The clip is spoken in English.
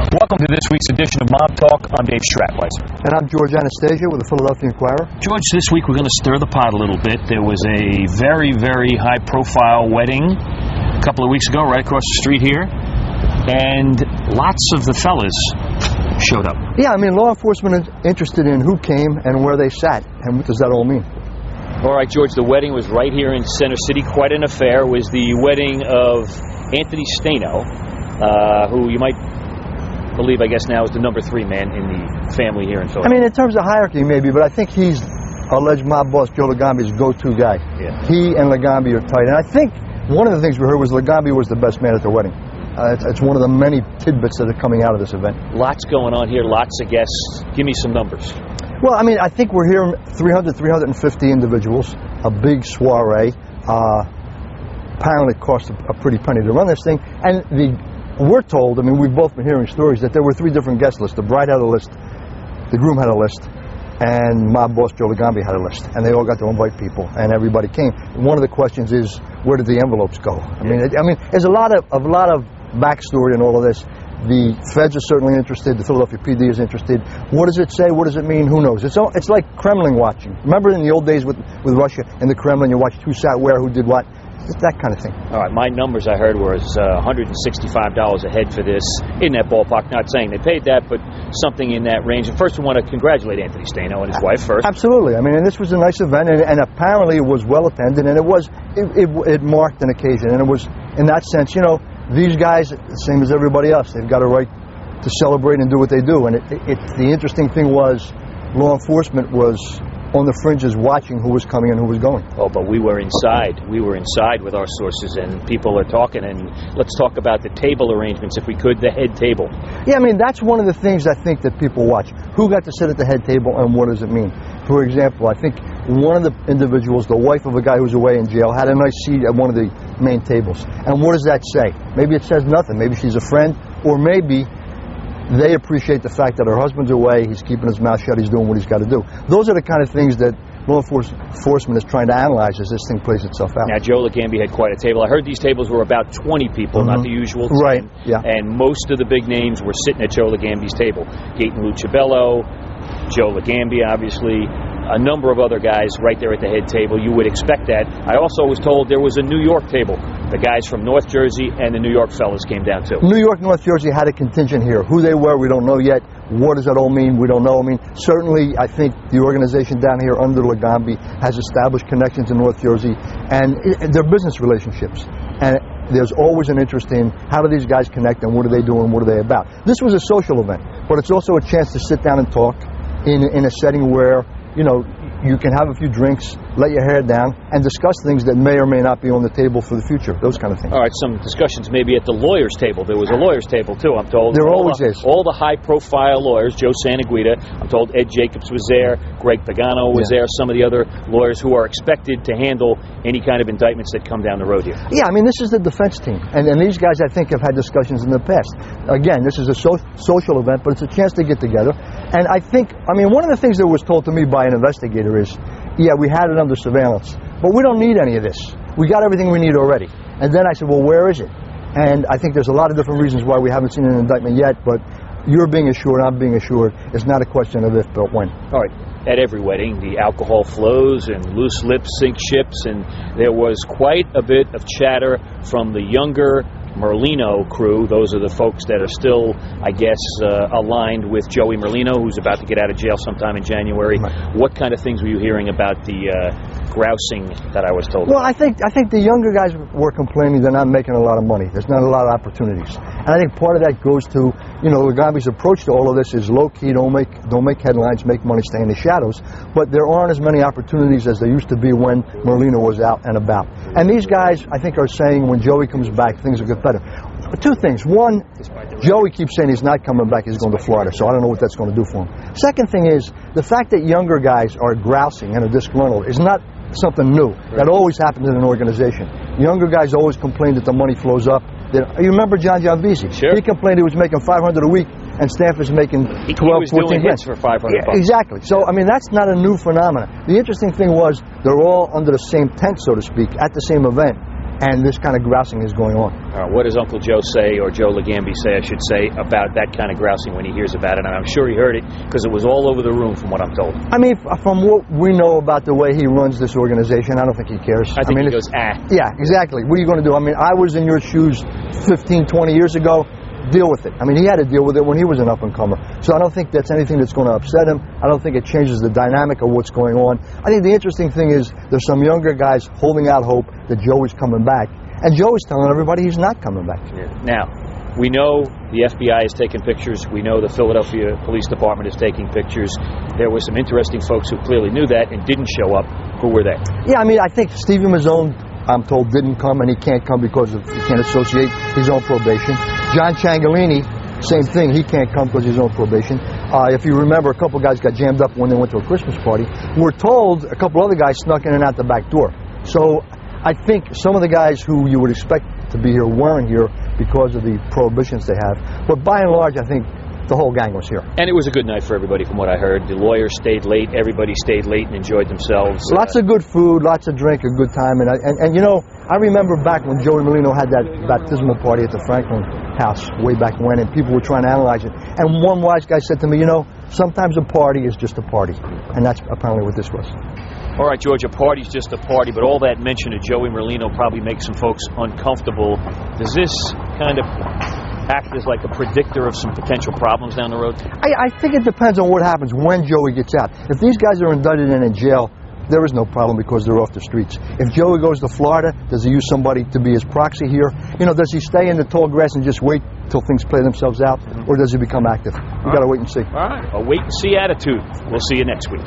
Welcome to this week's edition of Mob Talk. I'm Dave Stratweiser. And I'm George Anastasia with the Philadelphia Inquirer. George, this week we're going to stir the pot a little bit. There was a very, very high-profile wedding a couple of weeks ago right across the street here, and lots of the fellas showed up. Yeah, I mean, law enforcement is interested in who came and where they sat, and what does that all mean? All right, George, the wedding was right here in Center City. Quite an affair. It was the wedding of Anthony STAINO, who you might believe, I guess, now is the number 3 man in the family here in Philadelphia. I mean, in terms of hierarchy, maybe, but I think he's alleged mob boss Joe Ligambi's go-to guy. Yeah. He and Ligambi are tight, and I think one of the things we heard was Ligambi was the best man at the wedding. It's one of the many tidbits that are coming out of this event. Lots going on here, lots of guests. Give me some numbers. Well, I mean, I think we're here 300, 350 individuals, a big soiree. Apparently it cost a pretty penny to run this thing, and we're told, I mean, we've both been hearing stories that there were 3 different guest lists. The bride had a list, the groom had a list, and mob boss Joe Ligambi had a list, and they all got to invite people, and everybody came. One of the questions is, where did the envelopes go? I mean, there's a lot of backstory in all of this. The feds are certainly interested. The Philadelphia PD is interested. What does it say? What does it mean? Who knows? It's like Kremlin watching. Remember in the old days with Russia in the Kremlin, you watched who sat where, who did what? That kind of thing. All right, my numbers I heard was $165 a head for this, in that ballpark. Not saying they paid that, but something in that range. And first, we want to congratulate Anthony STAINO and his wife first. Absolutely. I mean, and this was a nice event, and apparently it was well attended, and it marked an occasion. And it was, in that sense, you know, these guys, same as everybody else, they've got a right to celebrate and do what they do. And the interesting thing was, law enforcement was on the fringes watching who was coming and who was going. Oh, but we were inside. We were inside with our sources, and people are talking. And let's talk about the table arrangements, if we could, the head table. Yeah, I mean, that's one of the things I think that people watch. Who got to sit at the head table, and what does it mean? For example, I think one of the individuals, the wife of a guy who's away in jail, had a nice seat at one of the main tables. And what does that say? Maybe it says nothing. Maybe she's a friend, or maybe they appreciate the fact that her husband's away, he's keeping his mouth shut, he's doing what he's got to do. Those are the kind of things that law enforcement is trying to analyze as this thing plays itself out. Now, Joe Ligambi had quite a table. I heard these tables were about 20 people, not the usual 10. Right, yeah. And most of the big names were sitting at Joe Ligambi's table. Gaten Lucibello, Joe Ligambi, obviously, a number of other guys right there at the head table. You would expect that. I also was told there was a New York table. The guys from North Jersey and the New York fellas came down too. New York, North Jersey had a contingent here. Who they were, we don't know yet. What does that all mean? We don't know. I mean, certainly, I think the organization down here under Ligambi has established connections in North Jersey, and they're business relationships. And there's always an interest in how do these guys connect, and what are they doing, what are they about. This was a social event, but it's also a chance to sit down and talk in a setting where, you know, you can have a few drinks, let your hair down, and discuss things that may or may not be on the table for the future, those kind of things. All right, some discussions maybe at the lawyer's table. There was a lawyer's table, too, I'm told. There always is. All the high-profile lawyers, Joe Santaguida, I'm told Ed Jacobs was there, Greg Pagano was there, some of the other lawyers who are expected to handle any kind of indictments that come down the road here. Yeah, I mean, this is the defense team, and these guys, I think, have had discussions in the past. Again, this is a social event, but it's a chance to get together. And I think, I mean, one of the things that was told to me by an investigator is, yeah, we had it under surveillance, but we don't need any of this. We got everything we need already. And then I said, well, where is it? And I think there's a lot of different reasons why we haven't seen an indictment yet, but you're being assured, I'm being assured. It's not a question of if, but when. All right. At every wedding, the alcohol flows and loose lips sink ships, and there was quite a bit of chatter from the younger Merlino crew. Those are the folks that are still, I guess, aligned with Joey Merlino, who's about to get out of jail sometime in January. Right. What kind of things were you hearing about the grousing that I was told Well, about? I think the younger guys were complaining they're not making a lot of money. There's not a lot of opportunities. And I think part of that goes to, you know, Ligambi's approach to all of this is low-key, don't make headlines, make money, stay in the shadows. But there aren't as many opportunities as there used to be when Merlino was out and about. And these guys, I think, are saying when Joey comes back, things will get better. 2 things. One, Joey keeps saying he's not coming back, he's going to Florida, so I don't know what that's going to do for him. Second thing is, the fact that younger guys are grousing and are disgruntled is not something new. That always happens in an organization. Younger guys always complain that the money flows up. You remember John Gianvisi? Sure. He complained he was making $500 a week, and staff is making 12, he was 14 doing grand. hits for $500. Yeah, exactly. So, I mean, that's not a new phenomenon. The interesting thing was they're all under the same tent, so to speak, at the same event. and this kind of grousing is going on. What does Uncle Joe say, or Joe Ligambi say, I should say, about that kind of grousing when he hears about it? And I'm sure he heard it because it was all over the room from what I'm told. I mean, from what we know about the way he runs this organization, I don't think he cares. I think he goes, ah. Yeah, exactly. What are you going to do? I mean, I was in your shoes 15, 20 years ago. Deal with it. I mean, he had to deal with it when he was an up-and-comer. So I don't think that's anything that's going to upset him. I don't think it changes the dynamic of what's going on. I think the interesting thing is there's some younger guys holding out hope that Joe is coming back. And Joe is telling everybody he's not coming back. Yeah. Now, we know the FBI is taking pictures. We know the Philadelphia Police Department is taking pictures. There were some interesting folks who clearly knew that and didn't show up. Who were they? Yeah, I mean, I think Stevie Mazzone, I'm told, didn't come, and he can't come because he can't associate his own probation. John Ciangalini, same thing, he can't come because he's on probation. If you remember, a couple guys got jammed up when they went to a Christmas party. We're told a couple other guys snuck in and out the back door. So I think some of the guys who you would expect to be here weren't here because of the prohibitions they have. But by and large, I think the whole gang was here. And it was a good night for everybody from what I heard. The lawyers stayed late, everybody stayed late and enjoyed themselves. Lots of good food, lots of drink, a good time. And you know, I remember back when Joey Merlino had that baptismal party at the Franklin house way back when, and people were trying to analyze it. And one wise guy said to me, you know, sometimes a party is just a party. And that's apparently what this was. All right, George, a party's just a party, but all that mention of Joey Merlino probably makes some folks uncomfortable. Does this kind of act as like a predictor of some potential problems down the road? I think it depends on what happens when Joey gets out. If these guys are indicted and in jail, there is no problem because they're off the streets. If Joey goes to Florida, does he use somebody to be his proxy here? You know, does he stay in the tall grass and just wait till things play themselves out? Or does he become active? We've got to wait and see. All right, a wait and see attitude. We'll see you next week.